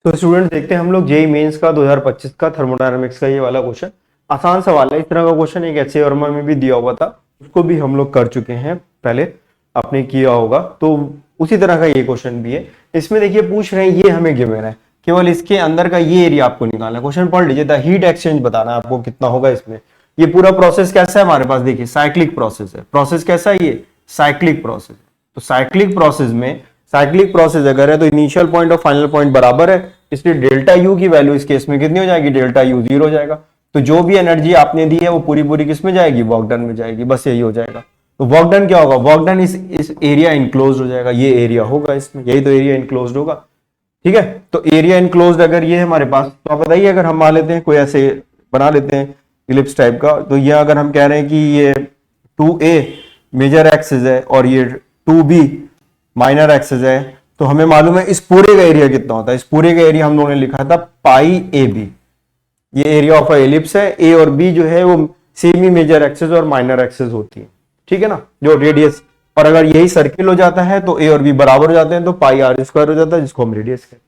तो स्टूडेंट देखते हैं हम लोग जेईई मेंस का 2025 का थर्मोडायनामिक्स का ये वाला क्वेश्चन। आसान सवाल है, इस तरह का क्वेश्चन एक एचए वर्मा में भी दिया हुआ था, उसको भी हम लोग कर चुके हैं पहले, आपने किया होगा, तो उसी तरह का ये क्वेश्चन भी है। इसमें देखिए पूछ रहे हैं, ये हमें गिवन है, केवल इसके अंदर का ये एरिया आपको निकालना है। क्वेश्चन पढ़ लीजिए, द हीट एक्सचेंज बताना है आपको कितना होगा इसमें। ये पूरा प्रोसेस कैसा है हमारे पास, देखिए साइक्लिक प्रोसेस है। प्रोसेस कैसा है, ये साइक्लिक प्रोसेस है। तो साइक्लिक प्रोसेस में, साइक्लिक प्रोसेस अगर है तो इनिशियल पॉइंट और फाइनल पॉइंट बराबर है, इसलिए डेल्टा यू की वैल्यू इस केस में कितनी हो जाएगी, डेल्टा यू 0 हो जाएगा। तो जो भी एनर्जी आपने दी है वो पूरी पूरी किस में जाएगी, वर्क डन में जाएगी, बस यही हो जाएगा। तो वर्क डन क्या होगा, वर्क डन इस एरिया इनक्लोज हो जाएगा, ये एरिया होगा इसमें, यही तो एरिया इनक्लोज होगा। ठीक है, तो एरिया इनक्लोज अगर ये है हमारे पास, तो आप बताइए अगर हम मान लेते हैं कोई ऐसे बना लेते हैं इलिप्स टाइप का, तो ये अगर हम कह रहे हैं कि ये 2a मेजर एक्सिस है और ये 2b माइनर एक्सिस है, तो हमें मालूम है इस पूरे का एरिया कितना होता है। इस पूरे का एरिया हम लोगों ने लिखा था पाई ए बी, ये एरिया ऑफ एलिप्स है। ए और बी जो है वो सेम ही मेजर एक्सिस और माइनर एक्सिस होती है, ठीक है ना, जो रेडियस। और अगर यही सर्किल हो जाता है तो ए और बी बराबर हो जाते हैं, तो पाई आर स्क्वायर हो जाता है, जिसको हम रेडियस कहते हैं।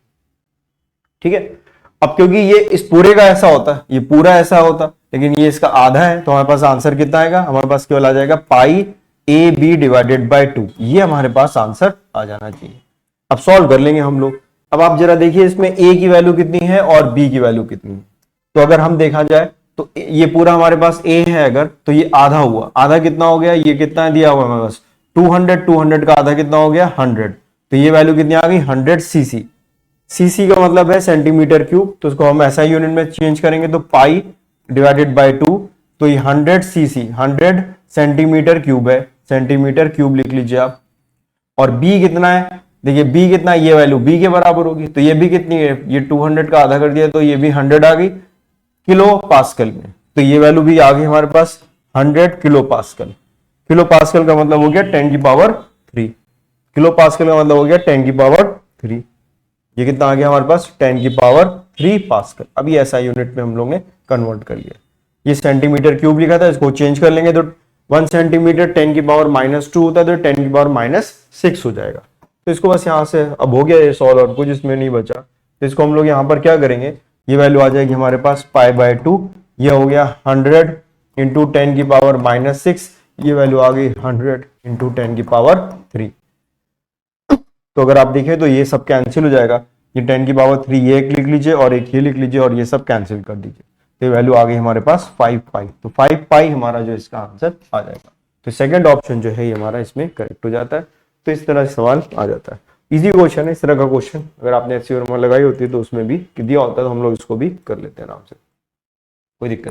ठीक है, अब क्योंकि ये इस पूरे का ऐसा होता है, ये पूरा ऐसा होता, लेकिन ये इसका आधा है, तो हमारे पास आंसर कितना आएगा, हमारे पास केवल आ जाएगा पाई ए बी डिवाइडेड बाय 2, ये हमारे पास आंसर आ जाना चाहिए। अब सॉल्व कर लेंगे हम लोग। अब आप जरा देखिए इसमें ए की वैल्यू कितनी है और बी की वैल्यू कितनी है। तो अगर हम देखा जाए तो ये पूरा हमारे पास ए है अगर, तो ये आधा हुआ, आधा कितना हो गया, ये कितना दिया हुआ हमारे पास 200, 200 का आधा कितना हो गया 100, तो ये वैल्यू कितनी आ गई 100 सीसी। सीसी का मतलब है सेंटीमीटर क्यूब, तो उसको हम ऐसा यूनिट में चेंज करेंगे, तो पाई डिवाइडेड बाय 2, तो ये 100 सीसी 100 सेंटीमीटर क्यूब है, सेंटीमीटर क्यूब लिख लीजिए आप। और बी कितना है, देखिए बी कितना है, ये वैल्यू बी के बराबर होगी, तो ये भी कितनी है, ये 200 का आधा कर दिया तो ये भी 100 आ गई किलो पास्कल में, तो ये वैल्यू भी आ गई हमारे पास 100 किलो पास्कल। किलो पास्कल का मतलब हो गया 10 की पावर 3, किलो पास्कल का मतलब हो गया 10 की पावर 3, ये कितना आ गया हमारे पास 10 की पावर 3 पास्कल। अभी ऐसा यूनिट में हम लोग ने कन्वर्ट कर लिया। ये सेंटीमीटर क्यूब लिखा था, इसको चेंज कर लेंगे तो 1 सेंटीमीटर 10 की पावर -2 होता है, तो 10 की पावर -6 हो जाएगा। तो इसको बस यहां से अब हो गया ये सॉल्व, और कुछ इसमें नहीं बचा, तो इसको हम लोग यहां पर क्या करेंगे, ये वैल्यू आ जाएगी हमारे पास पाई बाय 2, ये हो गया 100 इंटू 10 की पावर -6, ये वैल्यू आ गई 100 इंटू 10 की पावर 3। तो अगर आप देखें तो ये सब कैंसिल हो जाएगा, ये 10 की पावर 3 ये एक लिख लीजिए और एक ये लिख लीजिए और ये सब कैंसिल कर दीजिए, तो ये वैल्यू आ गई हमारे पास 5 पाई। तो 5 पाई हमारा जो इसका आंसर आ जाएगा। तो सेकंड ऑप्शन जो है ये हमारा इसमें करेक्ट हो जाता है। तो इस तरह से सवाल आ जाता है, इजी क्वेश्चन है। इस तरह का क्वेश्चन अगर आपने एचसी वर्मा लगाई होती है तो उसमें भी दिया होता है, तो हम लोग इसको भी कर लेते हैं आराम से, कोई दिक्कत